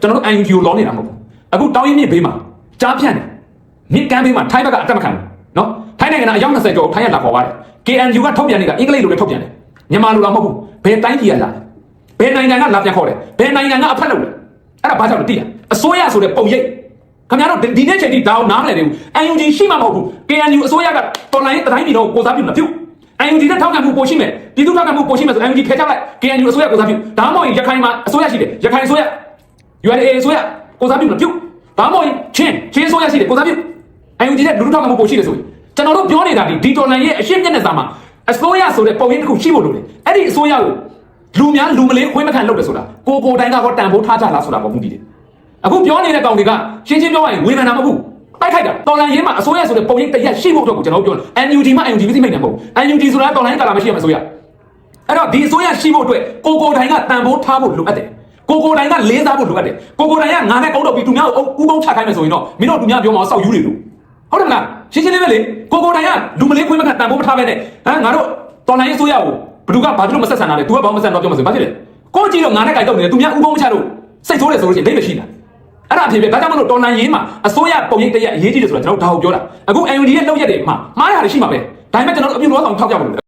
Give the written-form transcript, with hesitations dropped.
ကျွန်တော်တို့ NUG ကိုလောနေတာမဟုတ်ဘူးအခုတောင်းရင်မြစ်ဘေးမှာကြားဖြန့်တယ်မြစ်ကမ်းဘေးမှာထိုင်းဘက်ကအတက်မခံဘူးနော်ထိုင်းနိုင်ငံကအယောက်20ကျော်ထိုင်းရလာခေါ်ပါတယ် KNU ကထုတ်ပြန်နေတာအင်္ဂလိပ်လိုလည်းထုတ်ပြန်တယ်မြန်မာလိုတော့မဟုတ်ဘူးဘယ်တိုင်းပြည်ကလာဘယ်နိုင်ငံကလာပြန်ခေါ်တယ်ဘယ်နိုင်ငံကအဖက်လုပ်တယ်အဲ့ဒါဘာကြောင့်လဲသိရအစိုးရဆိုတဲ့ပုံရိပ်ခင်ဗျားတို့ဒီနေ့ချိန်ထိဒါအောင်နားမလည်သေးဘူး NUG ရှိမှမဟုတ်ဘူး KNU အစိုးရကတော်လိုင်းတိုင်းပြည်တော့ကိုစားပြုမပြု NUG နဲ့ထောက်ခံမှုပိုရှိမယ်ပြည်သူထောက်ခံမှုပိုရှိမယ်ဆို NUG ဖယ်ထားလိုက် KNU အစိုးရကိုစားပြုဒါမှမဟုတ်ရခိုင်မှာအစိုးရရှိတယ်ရခိုင်အစိုးရ UNA အစိုးရကိုစားပြုမပြုဒါမှမဟုတ်ချင်းအစိုးရရှိတယ်ကိုစားပြု NUG နဲ့လူထုထောက်ခံမှုပိုရှိတယ်ဆိုရင်ကျွန်တော်တို့ပြောနေတာဒီတော်လိုင်းရဲ့အရှင်းမျက်နှာစာမှာအစိုးရဆိုတဲ့ပုံရိပ်တစ်ခုရှိဖို့လိုတယ်အဲ့ဒီအစိုးရကိုလူများလူမလေးခွင့်မခံလုပ်တယ်ဆိုတာကိုတိုင်းကတော့တန်ဖိုးထားကြလားဆိုတာပေါ့မှုတည်တယ်အခုပြောနေတဲ့ကောင်တွေကရှင်းပြောရရင်ဝေဖန်တာမဟုတ်ဘူးတိုက်ခိုက်တာတော်လိုင်းရေးမှာအစိုးရဆိုတဲ့ပုံရိပ်တရက်ရှိဖို့အတွက်ကိုကျွန်တော်ပြောတယ် NUG မှာ NUG သိမိတယ်မဟုတ်ဘူး NUG ဆိုတာတော်လိုင်းကာလာမရှိရမယ်ဆိုရအဲ့တော့ဒီအစိုးရရှိဖို့အတွက်ကိုတိုင်းကတန်ဖိုးထားဖို့လိုအပ်တယ်ကိုတိုင်းကလေးစားဖို့လိုအပ်တယ်ကိုတိုင်းကငါနဲ့ကောက်တော့ပြီးသူများကိုဥကုန်းချခိုင်းမယ်ဆိုရင်တော့မင်းတို့သူများပြောမှာစောက်ယူနေလို့ဟုတ်တယ်မလားရှင်းလေးပဲလေကိုတိုင်းကလူမလေးခွင့်မခံတန်ဖိုးမထားပဲနဲ့ငါတို့တော်လိုင်းရေးအစိုးရကိုဘယ်သူကဘာလို့မဆက်ဆံတာလဲ तू ကဘာမှမဆက်တော့ပြောမှာဆိုဘာဖြစ်လဲကိုကြည့်တော့ငါနဲ့ကြိုက်တော့နေတယ်သူများဥကုန်းမချလို့စိတ်ဆိုးတယ်ဆိုလို့ရှိရင်ဒိတ်မရှိတာအဲ့ဒါအဖြစ်ပဲဒါကြောင့်မလို့တော်လိုင်းရေးမှာအစိုးရပုံရိပ်တရက်အရေးကြီးတယ်ဆိုတော့ကျွန်တော်ဒါကိုပြောတာအခု NUG ရဲ့လောက်ရက်တွေမှာမှားရတယ်ရှိမှာပဲဒါပေမဲ့ကျွန်တော်တို့အပြုံလို့အောင်ထောက်ကြမလို့